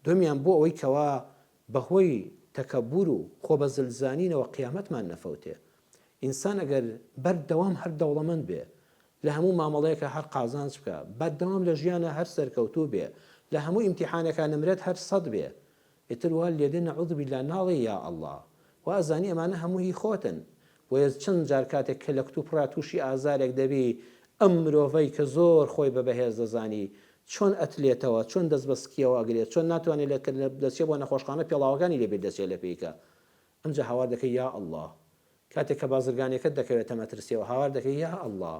دومیان بۆ ئەوەی کەوا بەهۆی تەکەبور و خۆبەزلزانینەوە قیامەتمان نەفەوتێ. ئینسان ئەگەر بەردەوام هەر دەوڵەمەند بێ، لە هەموو مامەڵەیەکە هەر قازانج بکە، بەردەوام لە ژیانە هەر سەرکەوتوو بێ، لە هەموو ئیمتیحانەکان نمرێت هەر سەد بێ، ئیتر وا لێدێ نەعوذ بالله ناڵێ یا ئەڵڵا، و ئەزانی ئەمانە هەموو هی خۆتن. وە چەند جار کاتێک کە لە کتوپڕ تووشی ئازارێک دەبی، ئەم مرۆڤەی کە زۆر خۆی بە بەهێز دەزانی چۆن ئەتلێتەوە، چۆن دەست بەسکیەوە ئەگرێت، چۆن ناتوانێت لە دەچێت بۆ نەخۆشخانە پێڵاوەکانی لێبێت دەچێت لە پێیکە. ئەمجا هاوار دەکەی یا ئەڵڵا. کاتێک کە بازرگانیەکەت دەکەوێتە مەترسیەوە هاوار دەکەی یا ئەڵڵا.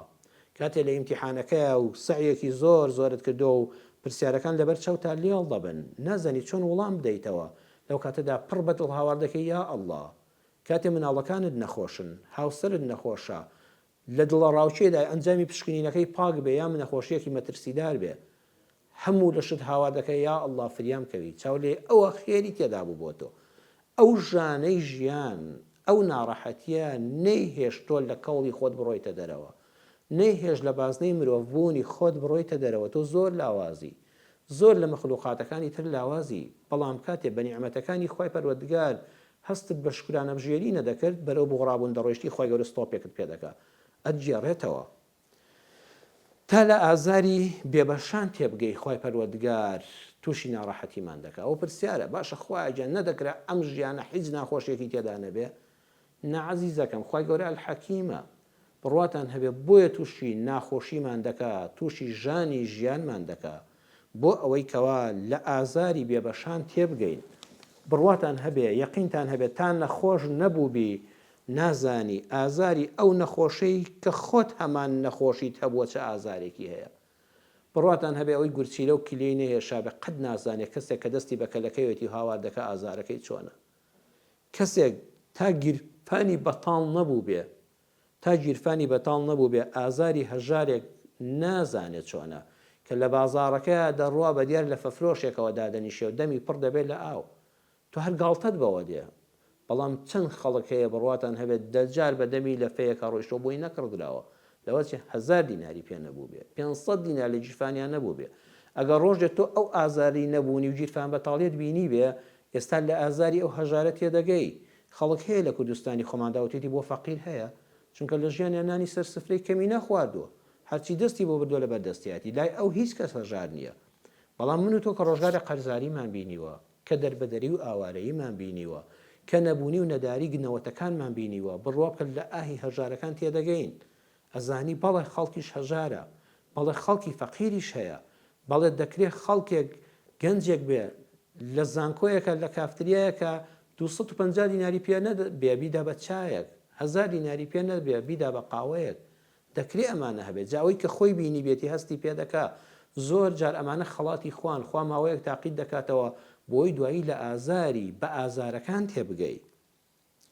کاتێک لە ئیمتیحانەکەیە و سەعیەکی زۆرت کردو و پرسیارەکان لەبەر چاوتا لێڵ دەبن، نازانی چۆن وەڵام بدەیتەوە، لەو کاتەدا پڕ بەدڵ هاوار دەکەی یا ئەڵڵا. کاتێ مناڵەکانت نەخۆشن، هاوسەرت نەخۆشە، لە دڵە ڕاوچێدا ئەنجامی پشکنینەکەی پاک بێ یا نەخۆشیەکی مەترسیدار بێ، هەموو لە شت هاوار دەکەی یا ئەڵڵا فریام کەوی، چاو لێ ئەوە خێری تێدا بوو بۆ تۆ. ئەو ژانەی ژیان، ئەو ناڕەحەتیە نەیهێشتۆ لە کەڵی خۆت بڕۆیتە دەرەوە، نەیهێش لە بازنەی مرۆڤبوونی خۆت بڕۆیتە دەرەوە. تۆ زۆر لاوازی، زۆر لە مەخلوقاتەکانی تر لاوازی، بەڵام کاتێ بە نیعمەتەکانی خوای پەروەردگار هەستت بە شکرانە بژێری نەدەکرد، بەرەو بغڕابوون دەڕۆیشتی خوای گەورە ستۆپێکت پێ دەکات، ئەتگێڕێتەوە تا لە ئازاری بێبەشان تێبگەی خوای پەروەردگار تووشی ناڕەحەتیمان دەکات. ئەو پرسیارە باشە خوایە نەدەکرا ئەم ژیانە هیچ ناخۆشیێکی تێدا نەبێ؟ نەعەزیزەکەم، خوای گەورە الحەکیمە، بڕواتان هەبێ بۆیە تووشی ناخۆشیمان دەکات، تووشی ژانی ژیانمان دەکات، بۆ ئەوەی کەوا لە ئازاری بێبەشان تێبگەین. بڕواتان هەبێ، یەقینتان هەبێت تا نەخۆش نەبووبی نازانی ئازاری ئەو نەخۆشەی کە خۆت هەمان نەخۆشیت هەبووە چه ئازارێکی هەیە. بڕواتان هەبێ ئەوەی گورچیلە و کلەی نەهێشا بێ قەت نازانێت کەسێک کە دەستی بە کەلەکەوێتی هاوار دەکە ئازارەکەی چۆنە. کەسێک تا گیرفانی بەتاڵ نەبوو بێ، تا گیرفانی بەتاڵ نەبوو بێ ئازاری هەژارێک نازانێت چۆنە، کە لە بازاڕەکەیە دەڕوا بە دیار لە فەفرۆشێکەوە دادەنیشێ و دەمی پڕ دەبێت لە ئاو، تۆ هەر گاڵتەت بەوە دێ. بەڵام چەند خەڵک هەیە بڕواتان هەبێت دەجار بە دەمی لە فەیەکە ڕۆیشتۆ بۆی نەکردراوە، لەوە 1000 دیناری پێ نەبوو بێ، 500 دینار لە گیرفانیان نەبوو بێ. ئەگەر ڕۆژێت تۆ ئەو ئازاری نەبوونی و گیرفان بەتاڵێت بینی بێ، ئێستا لە ئازاری ئەو هەژارە تێدەگەی. خەڵک هەیە لە کوردستانی خۆمانداوتێتی بۆ فەقیر هەیە، چونکە لە ژیانیان نانی سەرسفرەی کەمی نەخواردووە، هەرچی دەستی بۆ بردووە لە بەردەستیاتی، لای ئەو هیچ کەس هەژار نییە. بەڵام من و تۆ کە ڕۆژگارە قەرزاریمان بینیوە، کە دەربەدەری و ئاوارەییمان بینیوە، کە نەبوونی و نەداری گنەوەتەکانمان بینیوە، بڕوا بکە لە ئاهی هەژارەکان تێدەگەین. ئەزانی بەڵێ خەڵکیش هەژارە، بەڵێ خەڵکی فەقیریش هەیە، بەڵێ دەکرێت خەڵکێک گەنجێک بێ لە زانکۆیەکە لە کافتریایەکە 250 دیناری پێ نەبێ بیدا بە چایەک، 1000 دیناری پێ نەبێ بیدا بە قاوەیەک، دەکرێت ئەمانە هەبێت. جاوەی کە خۆی بینی بێتی هەستی پێ دەکا. زۆر جار ئەمانە خەڵاتی خوان، خوا ماوەیەک تاقید دەکاتەوە بۆی دوایی لە ئازاری بە ئازارەکان تێبگەی.